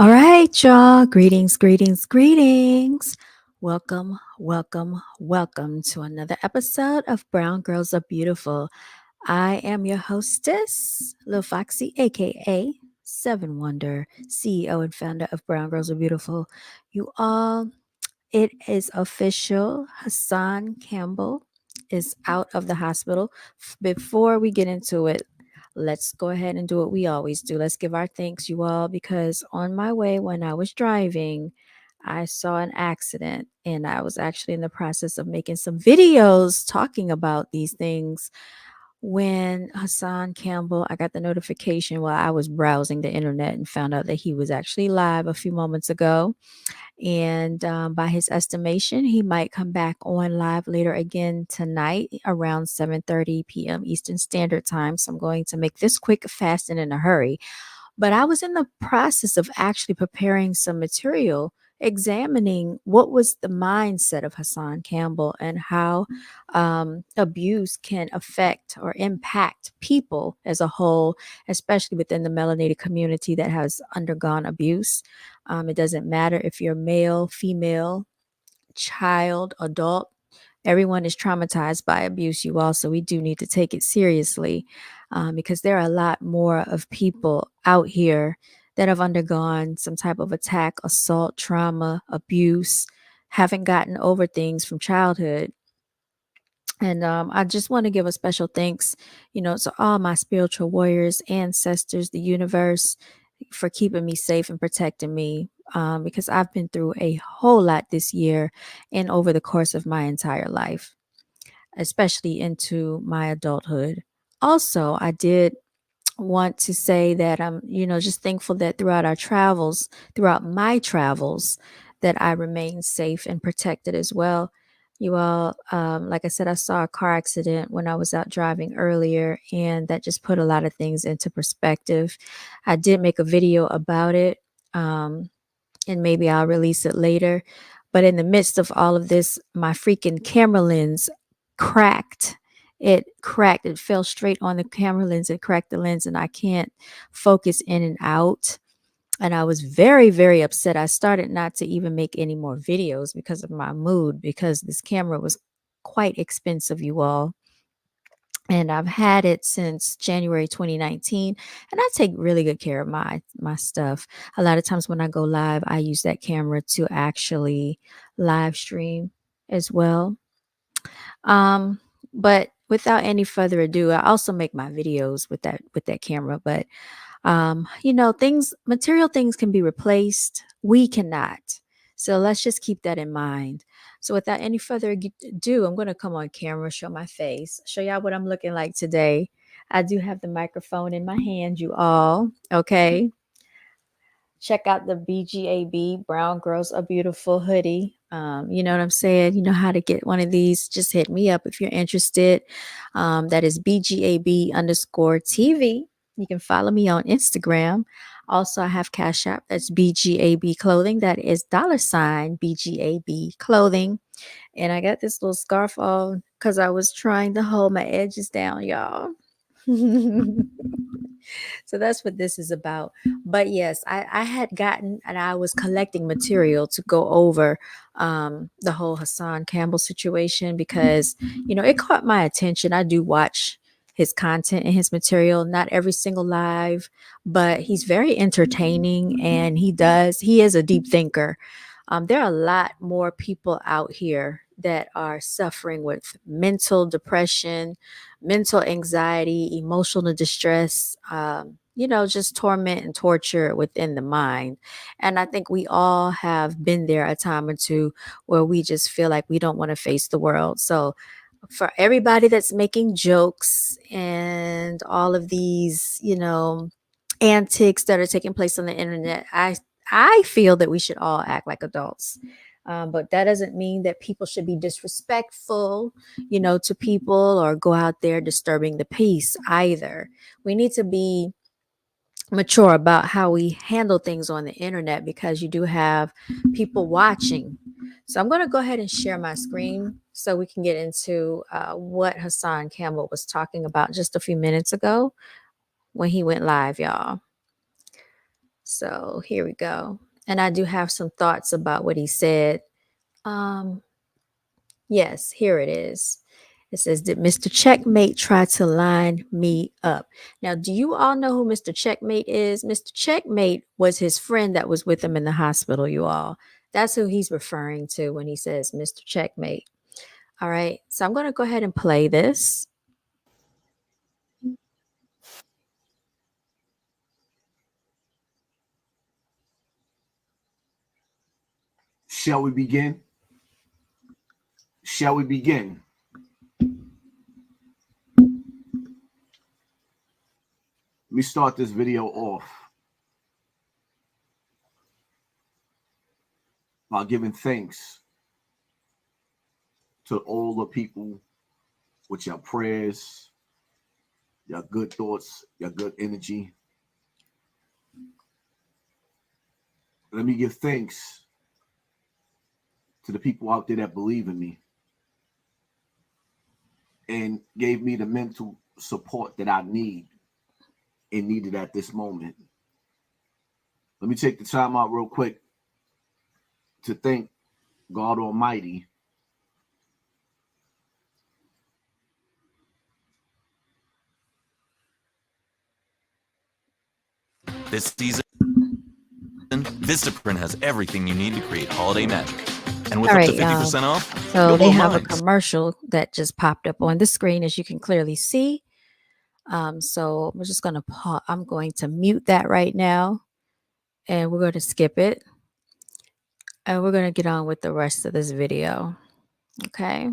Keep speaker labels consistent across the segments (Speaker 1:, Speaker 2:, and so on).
Speaker 1: All right, y'all. Greetings, greetings, greetings. Welcome to another episode of Brown Girls Are Beautiful. I am your hostess, Lil Foxy, aka Seven Wonder, CEO and founder of Brown Girls Are Beautiful. You all, it is official. Hassan Campbell is out of the hospital. Before we get into it, let's go ahead and do what we always do. Let's give our thanks, you all, because on my way when I was driving, I saw an accident and I was actually in the process of making some videos talking about these things when Hassan Campbell, I got the notification while I was browsing the internet and found out that he was actually live a few moments ago. And by his estimation, he might come back on live later again tonight around 7:30 p.m. Eastern Standard Time. So I'm going to make this quick, fast, and in a hurry. But I was in the process of actually preparing some material, examining what was the mindset of Hassan Campbell and how abuse can affect or impact people as a whole, especially within the melanated community that has undergone abuse. It doesn't matter if you're male, female, child, adult. Everyone is traumatized by abuse, you all. So we do need to take it seriously because there are a lot more of people out here that have undergone some type of attack, assault, trauma, abuse, haven't gotten over things from childhood. And I just want to give a special thanks, to all my spiritual warriors, ancestors, the universe, for keeping me safe and protecting me. Because I've been through a whole lot this year and over the course of my entire life, especially into my adulthood. Also, I did want to say that I'm, just thankful that throughout my travels, that I remain safe and protected as well. You all, like I said, I saw a car accident when I was out driving earlier, and that just put a lot of things into perspective. I did make a video about it, and maybe I'll release it later. But in the midst of all of this, my freaking camera lens cracked. It cracked. It fell straight on the camera lens. It cracked the lens, and I can't focus in and out. And I was very, very upset. I started not to even make any more videos because of my mood, because this camera was quite expensive, you all. And I've had it since January 2019, and I take really good care of my stuff. A lot of times when I go live, I use that camera to actually live stream as well. But without any further ado, I also make my videos with that camera. But material things can be replaced. We cannot. So let's just keep that in mind. So without any further ado, I'm going to come on camera, show my face, show y'all what I'm looking like today. I do have the microphone in my hand, you all. Okay. Check out the BGAB Brown Girls Are Beautiful hoodie. You know what I'm saying? You know how to get one of these. Just hit me up if you're interested. That is BGAB_TV. You can follow me on Instagram. Also, I have Cashapp. That's BGABClothing. That is $BGABclothing. And I got this little scarf on because I was trying to hold my edges down, y'all. So that's what this is about. But yes, I had gotten and I was collecting material to go over the whole Hassan Campbell situation because, it caught my attention. I do watch his content and his material, not every single live, but he's very entertaining and he is a deep thinker. There are a lot more people out here that are suffering with mental depression, mental anxiety, emotional distress, just torment and torture within the mind. And I think we all have been there a time or two where we just feel like we don't want to face the world. So, for everybody that's making jokes and all of these, antics that are taking place on the internet, I feel that we should all act like adults. But that doesn't mean that people should be disrespectful, to people or go out there disturbing the peace either. We need to be mature about how we handle things on the internet because you do have people watching. So I'm going to go ahead and share my screen so we can get into what Hassan Campbell was talking about just a few minutes ago when he went live, y'all. So here we go. And I do have some thoughts about what he said. Um, yes, here it is. It says, did Mr. Checkmate try to line me up? Now, do you all know who Mr. Checkmate is? Mr. Checkmate was his friend that was with him in the hospital, you all. That's who he's referring to when he says Mr. Checkmate. All right. So I'm going to go ahead and play this.
Speaker 2: Shall we begin? Shall we begin? Let me start this video off by giving thanks to all the people with your prayers, your good thoughts, your good energy. Let me give thanks to the people out there that believe in me and gave me the mental support that I need and needed at this moment. Let me take the time out real quick to thank God Almighty.
Speaker 3: This season, Vistaprint has everything you need to create holiday magic. And with
Speaker 1: All
Speaker 3: up
Speaker 1: right,
Speaker 3: to 50% off,
Speaker 1: so
Speaker 3: you'll
Speaker 1: they
Speaker 3: blow
Speaker 1: have a
Speaker 3: minds.
Speaker 1: commercial that just popped up on the screen, as you can clearly see. So we're just going to pause. I'm going to mute that right now, and we're going to skip it. And we're going to get on with the rest of this video. Okay.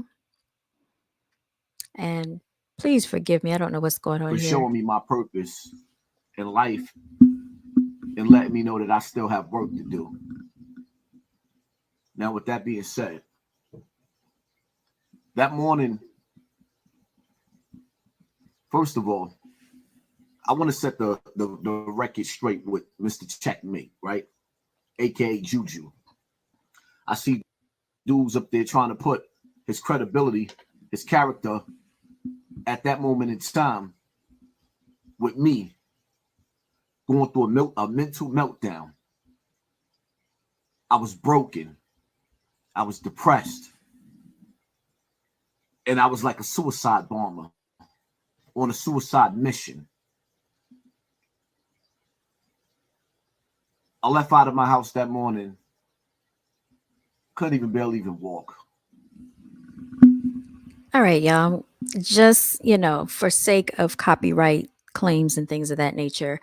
Speaker 1: And please forgive me. I don't know what's going on
Speaker 2: For
Speaker 1: here.
Speaker 2: showing me my purpose in life and letting me know that I still have work to do. Now, with that being said, that morning, first of all, I want to set the record straight with Mr. Checkmate, right? AKA Juju. I see dudes up there trying to put his credibility, his character at that moment in time with me going through a mental meltdown. I was broken. I was depressed. And I was like a suicide bomber on a suicide mission. I left out of my house that morning. Couldn't even barely even walk.
Speaker 1: All right, y'all. Just, for sake of copyright claims and things of that nature,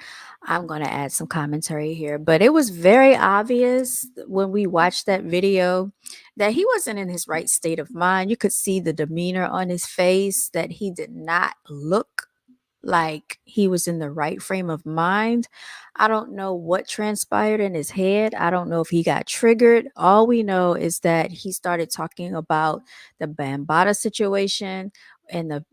Speaker 1: I'm going to add some commentary here. But it was very obvious when we watched that video that he wasn't in his right state of mind. You could see the demeanor on his face, that he did not look like he was in the right frame of mind. I don't know what transpired in his head. I don't know if he got triggered. All we know is that he started talking about the Bambaataa situation and the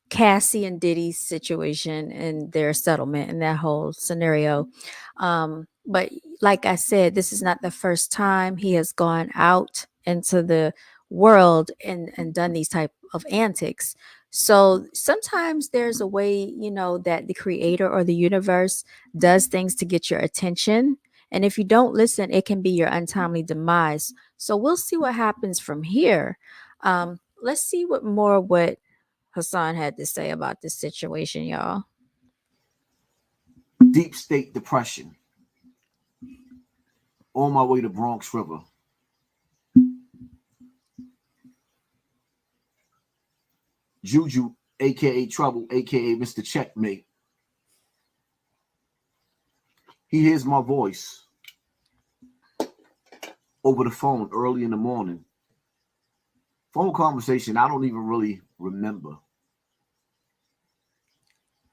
Speaker 1: Cassie and Diddy situation and their settlement and that whole scenario. But like I said, this is not the first time he has gone out into the world and done these type of antics. So sometimes there's a way, that the creator or the universe does things to get your attention. And if you don't listen, it can be your untimely demise. So we'll see what happens from here. Let's see what Hassan had to say about this situation, y'all.
Speaker 2: Deep state depression. On my way to Bronx River. Juju, aka Trouble, aka Mr. Checkmate. He hears my voice over the phone early in the morning. Phone conversation I don't even really remember.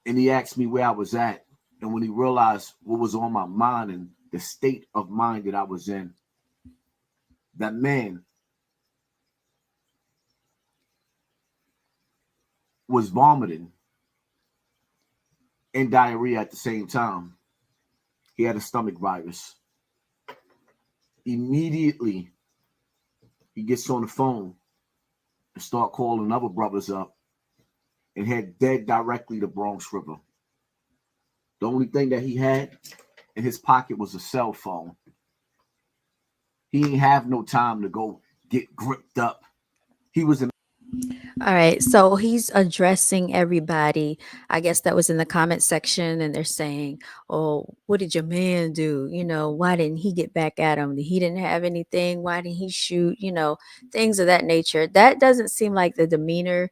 Speaker 2: And he asked me where I was at. And when he realized what was on my mind and the state of mind that I was in, that man was vomiting and diarrhea at the same time. He had a stomach virus. Immediately, he gets on the phone and start calling other brothers up and head dead directly to Bronx River. The only thing that he had in his pocket was a cell phone. He ain't have no time to go get gripped up. He was in.
Speaker 1: All right, so he's addressing everybody. I guess that was in the comment section, and they're saying, "Oh, what did your man do? Why didn't he get back at him? He didn't have anything. Why didn't he shoot? Things of that nature." That doesn't seem like the demeanor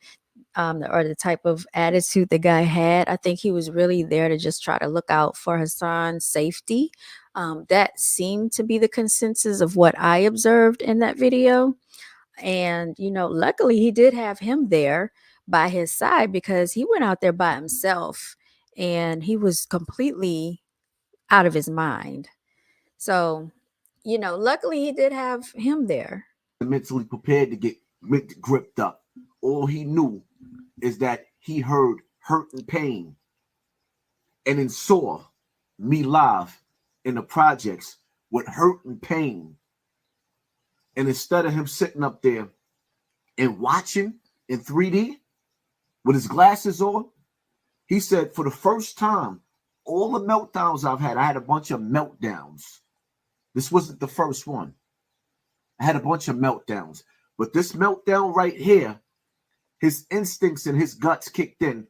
Speaker 1: or the type of attitude the guy had. I think he was really there to just try to look out for Hassan's safety. That seemed to be the consensus of what I observed in that video. And, luckily he did have him there by his side because he went out there by himself and he was completely out of his mind. So, luckily he did have him there.
Speaker 2: Mentally prepared to get gripped up. All he knew is that he heard hurt and pain and then saw me live in the projects with hurt and pain. And instead of him sitting up there and watching in 3D with his glasses on, he said, for the first time, all the meltdowns I had a bunch of meltdowns. This wasn't the first one. I had a bunch of meltdowns. But this meltdown right here, his instincts and his guts kicked in,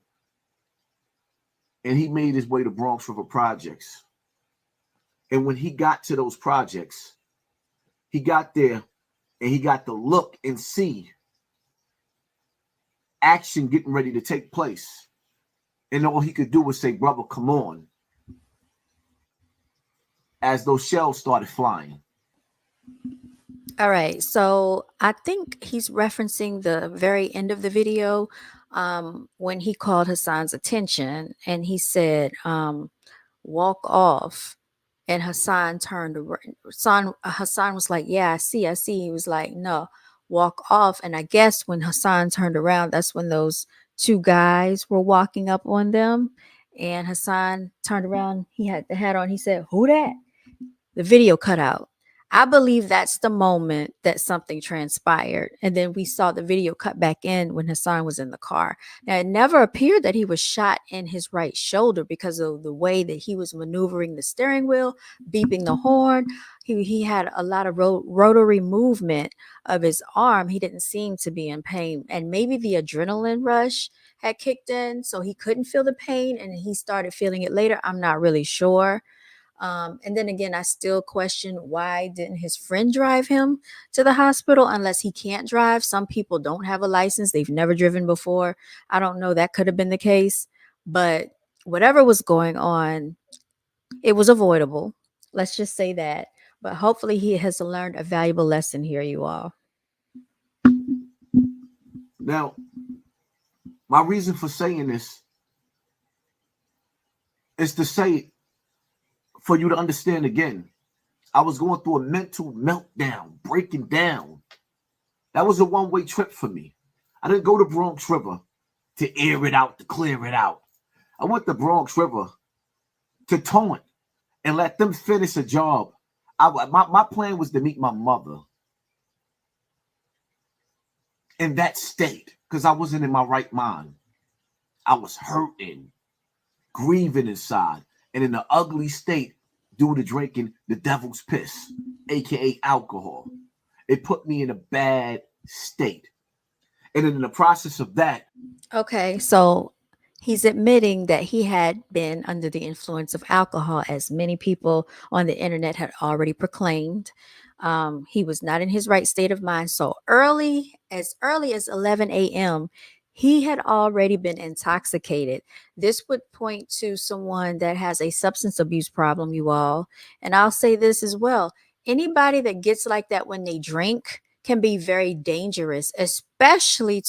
Speaker 2: and he made his way to Bronx River Projects. And when he got to those projects, he got there and he got to look and see action getting ready to take place. And all he could do was say, brother, come on, as those shells started flying.
Speaker 1: All right, so I think he's referencing the very end of the video when he called Hassan's attention and he said, walk off. And Hassan turned around. Hassan was like, yeah, I see. He was like, no, walk off. And I guess when Hassan turned around, that's when those two guys were walking up on them. And Hassan turned around. He had the hat on. He said, who that? The video cut out. I believe that's the moment that something transpired. And then we saw the video cut back in when Hassan was in the car. Now, it never appeared that he was shot in his right shoulder because of the way that he was maneuvering the steering wheel, beeping the horn. He had a lot of rotary movement of his arm. He didn't seem to be in pain. And maybe the adrenaline rush had kicked in, so he couldn't feel the pain and he started feeling it later. I'm not really sure. And then again, I still question why didn't his friend drive him to the hospital unless he can't drive. Some people don't have a license. They've never driven before. I don't know. That could have been the case. But whatever was going on, it was avoidable. Let's just say that. But hopefully he has learned a valuable lesson here, you all.
Speaker 2: Now, my reason for saying this is to say, for you to understand again, I was going through a mental meltdown, breaking down. That was a one-way trip for me. I didn't go to Bronx River to air it out, to clear it out. I went to Bronx River to taunt and let them finish a job. My plan was to meet my mother in that state because I wasn't in my right mind. I was hurting, grieving inside, and in an ugly state due to drinking the devil's piss, aka alcohol. It put me in a bad state. And in the process of that.
Speaker 1: Okay, so he's admitting that he had been under the influence of alcohol, as many people on the internet had already proclaimed. He was not in his right state of mind. So early as 11 a.m., he had already been intoxicated. This would point to someone that has a substance abuse problem, you all. And I'll say this as well. Anybody that gets like that when they drink can be very dangerous, especially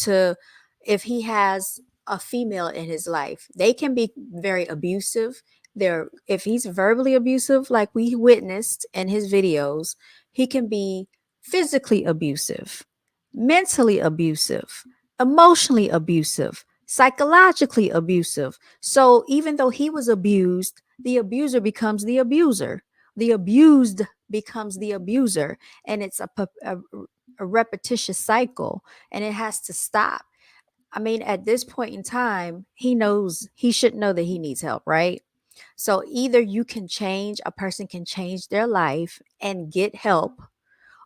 Speaker 1: if he has a female in his life. They can be very abusive. If he's verbally abusive, like we witnessed in his videos, he can be physically abusive, mentally abusive, emotionally abusive, psychologically abusive. So even though he was abused, the abuser becomes the abuser. The abused becomes the abuser. And it's a repetitious cycle, and it has to stop. I mean, at this point in time, he should know that he needs help, right? So either a person can change their life and get help,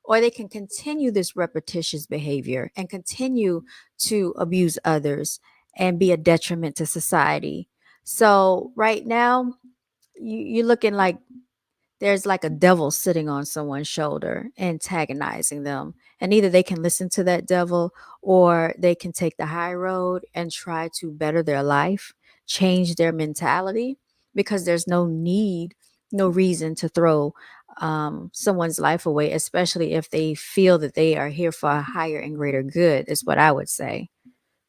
Speaker 1: or they can continue this repetitious behavior and continue to abuse others and be a detriment to society. So right now, you're looking like there's like a devil sitting on someone's shoulder, antagonizing them. And either they can listen to that devil, or they can take the high road and try to better their life, change their mentality, because there's no need, no reason to throw someone's life away, especially if they feel that they are here for a higher and greater good, is what I would say.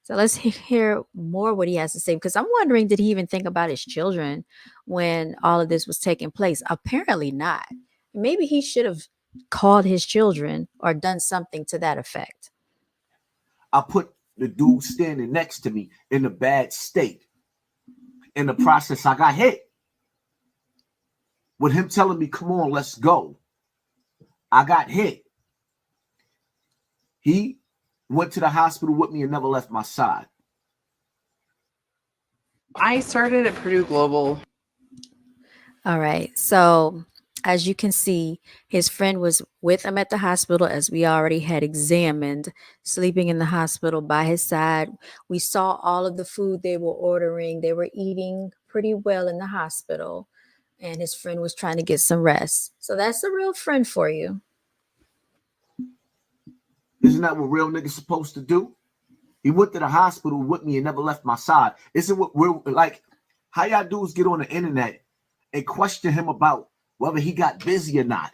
Speaker 1: So let's hear more what he has to say, because I'm wondering, did he even think about his children when all of this was taking place? Apparently not. Maybe he should have called his children or done something to that effect.
Speaker 2: I put the dude standing next to me in a bad state. In the process, I got hit. With him telling me, come on, let's go. I got hit. He went to the hospital with me and never left my side.
Speaker 4: I started at Purdue Global.
Speaker 1: All right. So as you can see, his friend was with him at the hospital, as we already had examined, sleeping in the hospital by his side. We saw all of the food they were ordering. They were eating pretty well in the hospital, and his friend was trying to get some rest. So that's a real friend for you.
Speaker 2: Isn't that what real niggas supposed to do? He went to the hospital with me and never left my side. Isn't what we're like? How y'all dudes get on the internet and question him about whether he got busy or not?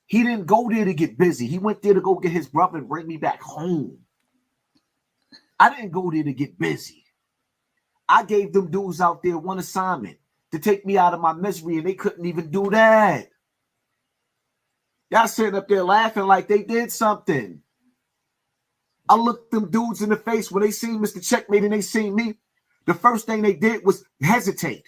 Speaker 2: He didn't go there to get busy. He went there to go get his brother and bring me back home. I didn't go there to get busy. I gave them dudes out there one assignment, to take me out of my misery, and they couldn't even do that. Y'all sitting up there laughing like they did something. I looked them dudes in the face when they seen Mr. Checkmate and they seen me. The first thing they did was hesitate.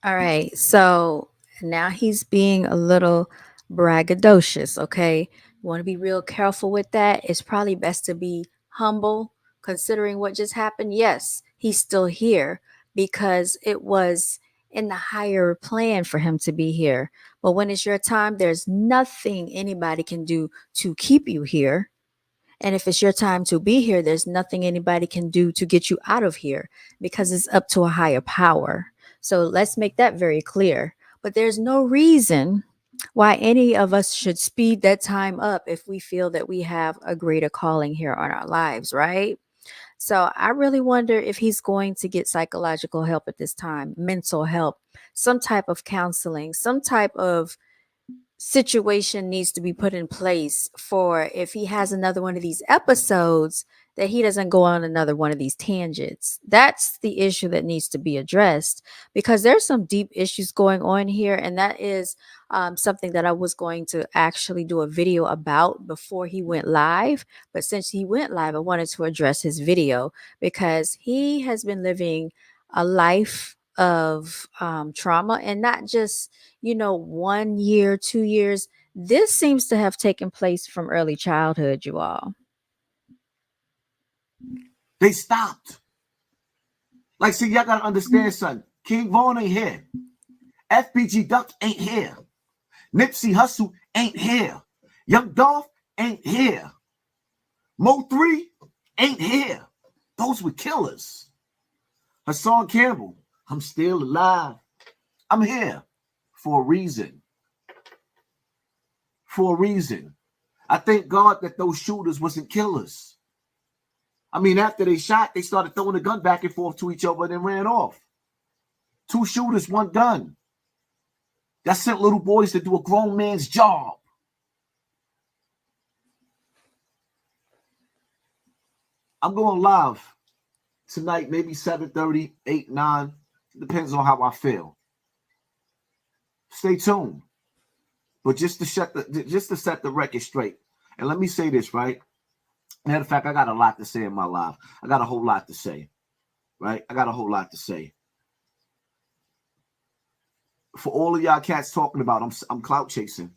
Speaker 1: All right. So now he's being a little braggadocious. Okay. You want to be real careful with that. It's probably best to be humble considering what just happened. Yes, he's still here because it was in the higher plan for him to be here. But when it's your time, there's nothing anybody can do to keep you here. And if it's your time to be here, there's nothing anybody can do to get you out of here, because it's up to a higher power. So let's make that very clear. But there's no reason why any of us should speed that time up if we feel that we have a greater calling here on our lives, right? So I really wonder if he's going to get psychological help at this time, mental help, some type of counseling, some type of situation needs to be put in place for if he has another one of these episodes, that he doesn't go on another one of these tangents. That's the issue that needs to be addressed, because there's some deep issues going on here. And that is something that I was going to actually do a video about before he went live. But since he went live, I wanted to address his video, because he has been living a life of trauma, and not just 1 year, 2 years. This seems to have taken place from early childhood, you all.
Speaker 2: They stopped. Like, see, y'all gotta understand something. King Vaughn ain't here. FBG Duck ain't here. Nipsey Hussle ain't here. Young Dolph ain't here. Mo 3 ain't here. Those were killers. Hassan Campbell, I'm still alive. I'm here for a reason. For a reason. I thank God that those shooters wasn't killers. I mean, after they shot, they started throwing the gun back and forth to each other and then ran off. 2 shooters, 1 gun. That sent little boys to do a grown man's job. I'm going live tonight, maybe 7:30, 8, 9. Depends on how I feel. Stay tuned. But just to set the record straight, and let me say this, right? Matter of fact, I got a lot to say in my life. I got a whole lot to say, right? I got a whole lot to say. For all of y'all cats talking about I'm clout chasing.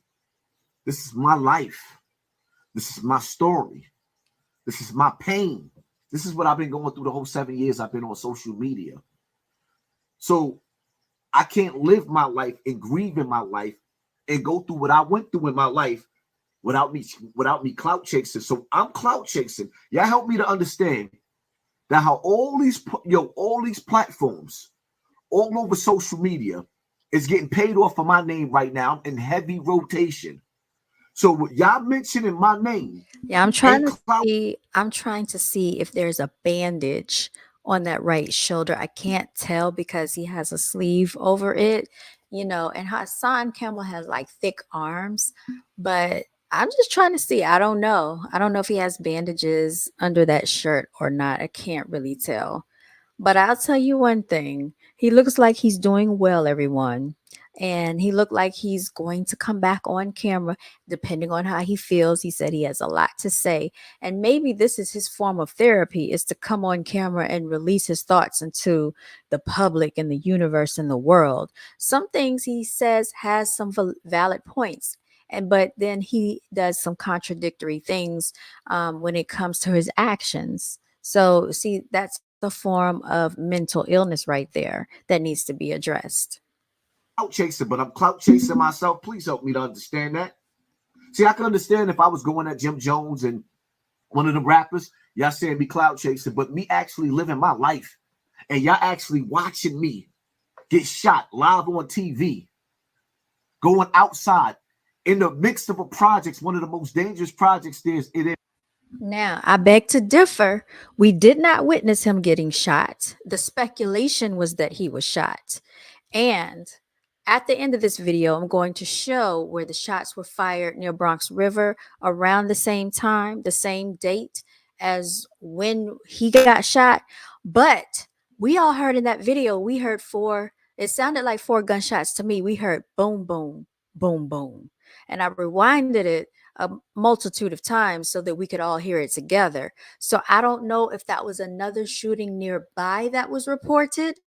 Speaker 2: This is my life. This is my story. This is my pain. This is what I've been going through the whole 7 years I've been on social media. So I can't live my life and grieve in my life and go through what I went through in my life without me clout chasing. So I'm clout chasing. Y'all help me to understand that how all these platforms all over social media is getting paid off for my name right now in heavy rotation. So what y'all mentioning my name
Speaker 1: Yeah,
Speaker 2: ain't clout.
Speaker 1: I'm trying to see if there's a bandage on that right shoulder. I can't tell because he has a sleeve over it, and Hassan Campbell has like thick arms, but I'm just trying to see. I don't know. I don't know if he has bandages under that shirt or not. I can't really tell. But I'll tell you one thing. He looks like he's doing well, everyone. And he looked like he's going to come back on camera depending on how he feels. He said he has a lot to say. And maybe this is his form of therapy, is to come on camera and release his thoughts into the public and the universe and the world. Some things he says has some valid points. But then he does some contradictory things when it comes to his actions. So see, that's a form of mental illness right there that needs to be addressed.
Speaker 2: Clout chasing, but I'm clout chasing myself. Please help me to understand that. See, I can understand if I was going at Jim Jones and one of the rappers, y'all saying me clout chasing, but me actually living my life and y'all actually watching me get shot live on TV, going outside in the midst of a project, one of the most dangerous projects there's it is.
Speaker 1: Now, I beg to differ. We did not witness him getting shot. The speculation was that he was shot. And at the end of this video, I'm going to show where the shots were fired near Bronx River around the same time, the same date as when he got shot. But we all heard in that video, we heard it sounded like 4 gunshots to me. We heard boom, boom, boom, boom. And I rewinded it a multitude of times so that we could all hear it together. So I don't know if that was another shooting nearby that was reported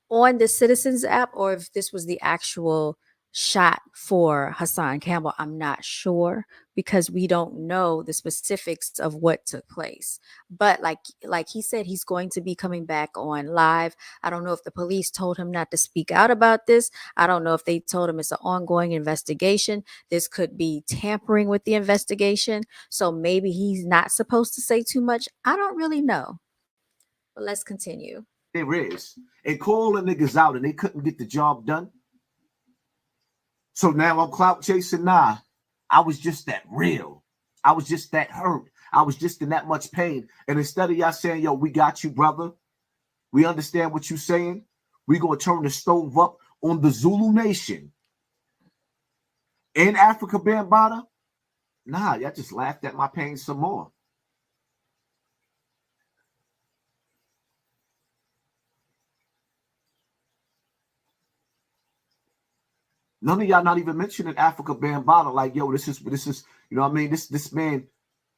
Speaker 1: on the Citizens app or if this was the actual shot for Hassan Campbell. I'm not sure because we don't know the specifics of what took place. But like he said, he's going to be coming back on live. I don't know if the police told him not to speak out about this. I don't know if they told him it's an ongoing investigation. This could be tampering with the investigation. So maybe he's not supposed to say too much. I don't really know. But let's continue.
Speaker 2: There is. And calling niggas out and they couldn't get the job done. So now I'm clout chasing. Nah, I was just that real. I was just that hurt. I was just in that much pain. And instead of y'all saying, yo, we got you, brother. We understand what you're saying. We're going to turn the stove up on the Zulu Nation. In Africa, Bambaataa. Nah, y'all just laughed at my pain some more. None of y'all not even mentioning Africa Bambaataa. Like, yo, this is, you know what I mean? This man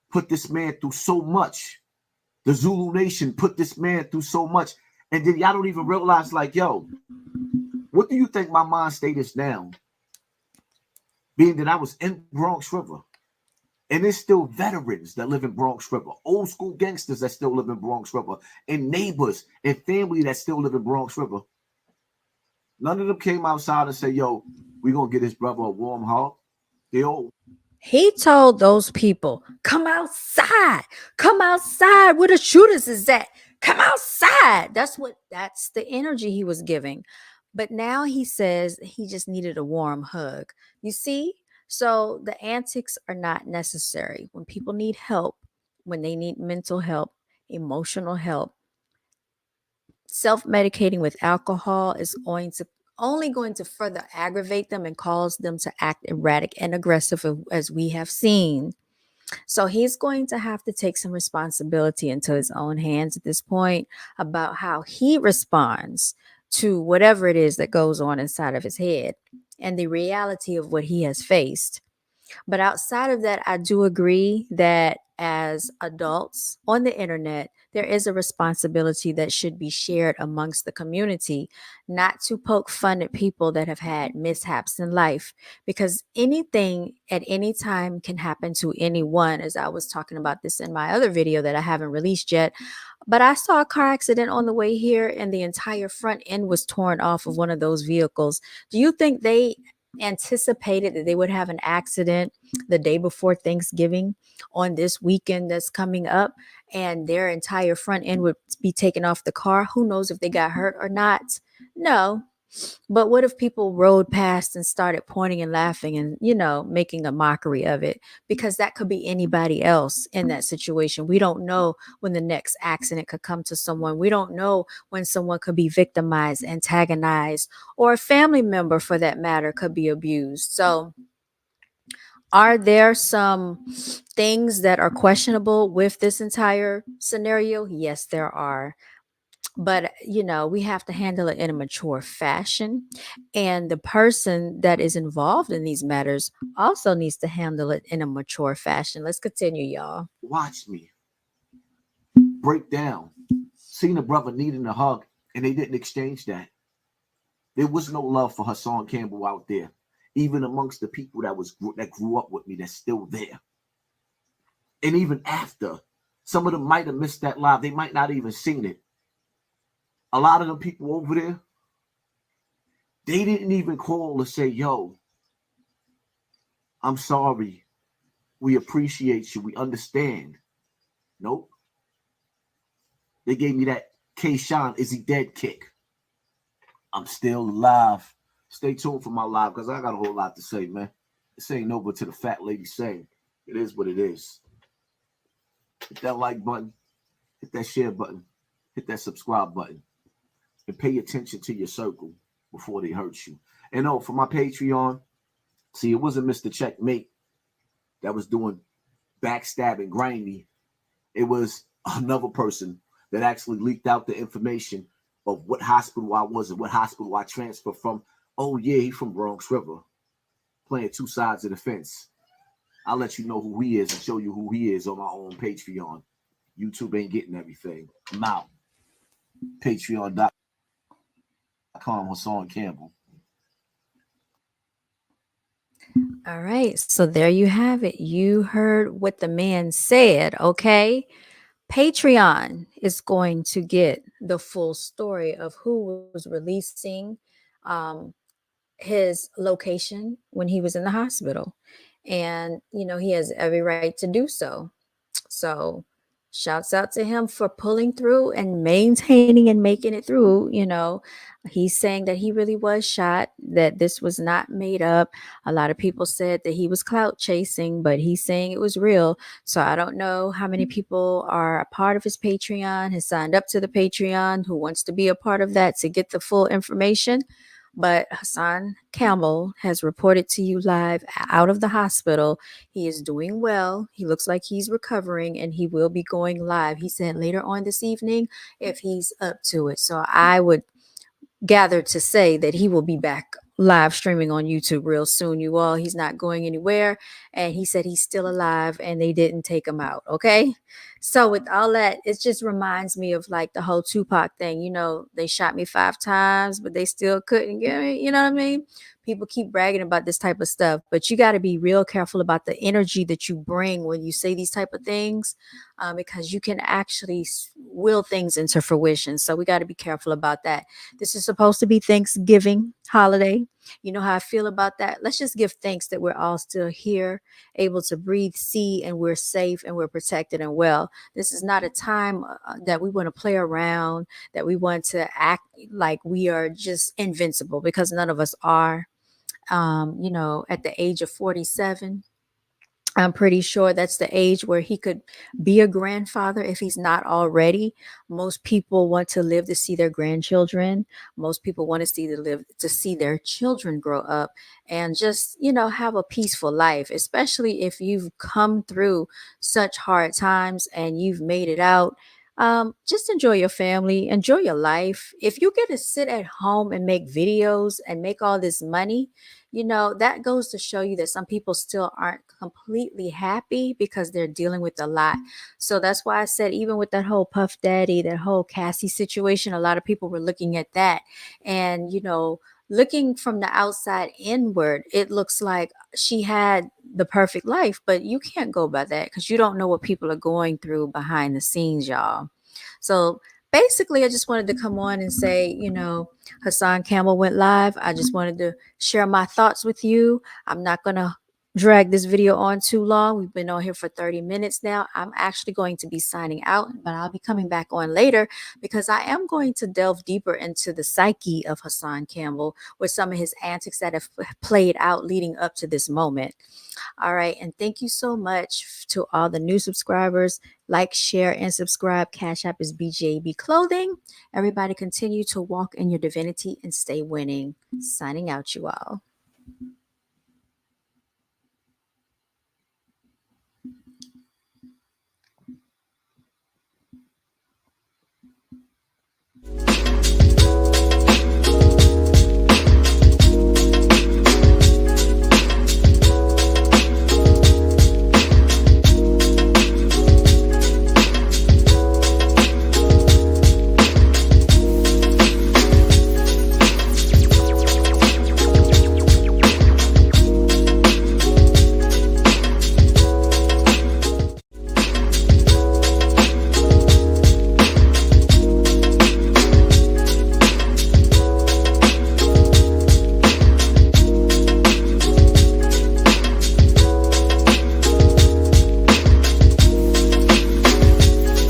Speaker 2: put this man through so much. The Zulu Nation put this man through so much. And then y'all don't even realize, like, yo, what do you think my mind state is now? Being that I was in Bronx River. And there's still veterans that live in Bronx River. Old school gangsters that still live in Bronx River. And neighbors and family that still live in Bronx River. None of them came outside and said, yo, we're going to get his brother a warm hug.
Speaker 1: He told those people, come outside where the shooters is at. Come outside. That's the energy he was giving. But now he says he just needed a warm hug. You see? So the antics are not necessary. When people need help, when they need mental help, emotional help, self-medicating with alcohol is only going to further aggravate them and cause them to act erratic and aggressive, as we have seen. So he's going to have to take some responsibility into his own hands at this point about how he responds to whatever it is that goes on inside of his head and the reality of what he has faced. But outside of that, I do agree that as adults on the internet, there is a responsibility that should be shared amongst the community, not to poke fun at people that have had mishaps in life, because anything at any time can happen to anyone. As I was talking about this in my other video that I haven't released yet, but I saw a car accident on the way here, and the entire front end was torn off of one of those vehicles. Do you think they anticipated that they would have an accident the day before Thanksgiving on this weekend that's coming up, and their entire front end would be taken off the car? Who knows if they got hurt or not? No. But what if people rode past and started pointing and laughing and, making a mockery of it? Because that could be anybody else in that situation. We don't know when the next accident could come to someone. We don't know when someone could be victimized, antagonized, or a family member for that matter could be abused. So, are there some things that are questionable with this entire scenario? Yes, there are. But, we have to handle it in a mature fashion. And the person that is involved in these matters also needs to handle it in a mature fashion. Let's continue, y'all.
Speaker 2: Watch me break down. Seen a brother needing a hug, and they didn't exchange that. There was no love for Hassan Campbell out there, even amongst the people that grew up with me that's still there. And even after, some of them might have missed that live. They might not even seen it. A lot of them people over there, they didn't even call to say, yo, I'm sorry. We appreciate you. We understand. Nope. They gave me that Cashapp, is he dead kick. I'm still alive. Stay tuned for my live because I got a whole lot to say, man. This ain't over to the fat lady saying. It is what it is. Hit that like button. Hit that share button. Hit that subscribe button. And pay attention to your circle before they hurt you. And for my Patreon, see, it wasn't Mr. Checkmate that was doing backstabbing grimy. It was another person that actually leaked out the information of what hospital I was and what hospital I transferred from. Oh, yeah, he from Bronx River, playing two sides of the fence. I'll let you know who he is and show you who he is on my own Patreon. YouTube ain't getting everything. I'm out. Patreon.com, Hassan Campbell.
Speaker 1: All right. So there you have it. You heard what the man said, okay? Patreon is going to get the full story of who was releasing his location when he was in the hospital. And, he has every right to do so. So, shouts out to him for pulling through and maintaining and making it through. He's saying that he really was shot, that this was not made up. A lot of people said that he was clout chasing, but he's saying it was real. So I don't know how many people are a part of his Patreon, has signed up to the Patreon, who wants to be a part of that to get the full information. But Hassan Campbell has reported to you live out of the hospital. He is doing well. He looks like he's recovering, and he will be going live. He said later on this evening if he's up to it. So I would gather to say that he will be back live streaming on YouTube real soon, you all. He's not going anywhere. And he said he's still alive and they didn't take him out. Okay. So with all that, it just reminds me of like the whole Tupac thing. They shot me 5 times, but they still couldn't get me. You know what I mean? People keep bragging about this type of stuff, but you got to be real careful about the energy that you bring when you say these type of things, because you can actually will things into fruition. So we got to be careful about that. This is supposed to be Thanksgiving holiday. You know how I feel about that. Let's just give thanks that we're all still here, able to breathe, see, and we're safe and we're protected and well. This is not a time that we want to play around, that we want to act like we are just invincible, because none of us are. At the age of 47, I'm pretty sure that's the age where he could be a grandfather if he's not already. Most people want to live to see their grandchildren. Most people want to see their children grow up and just, have a peaceful life, especially if you've come through such hard times and you've made it out. Just enjoy your family, enjoy your life. If you get to sit at home and make videos and make all this money, that goes to show you that some people still aren't completely happy because they're dealing with a lot. So that's why I said, even with that whole Puff Daddy, that whole Cassie situation, a lot of people were looking at that. And, looking from the outside inward, it looks like she had the perfect life, but you can't go by that because you don't know what people are going through behind the scenes, y'all. So basically, I just wanted to come on and say, Hassan Campbell went live. I just wanted to share my thoughts with you. I'm not going to drag this video on too long. We've been on here for 30 minutes now. I'm actually going to be signing out, but I'll be coming back on later because I am going to delve deeper into the psyche of Hassan Campbell with some of his antics that have played out leading up to this moment. All right. And thank you so much to all the new subscribers. Like, share, and subscribe. Cash App is BGABClothing. Everybody continue to walk in your divinity and stay winning. Signing out, you all.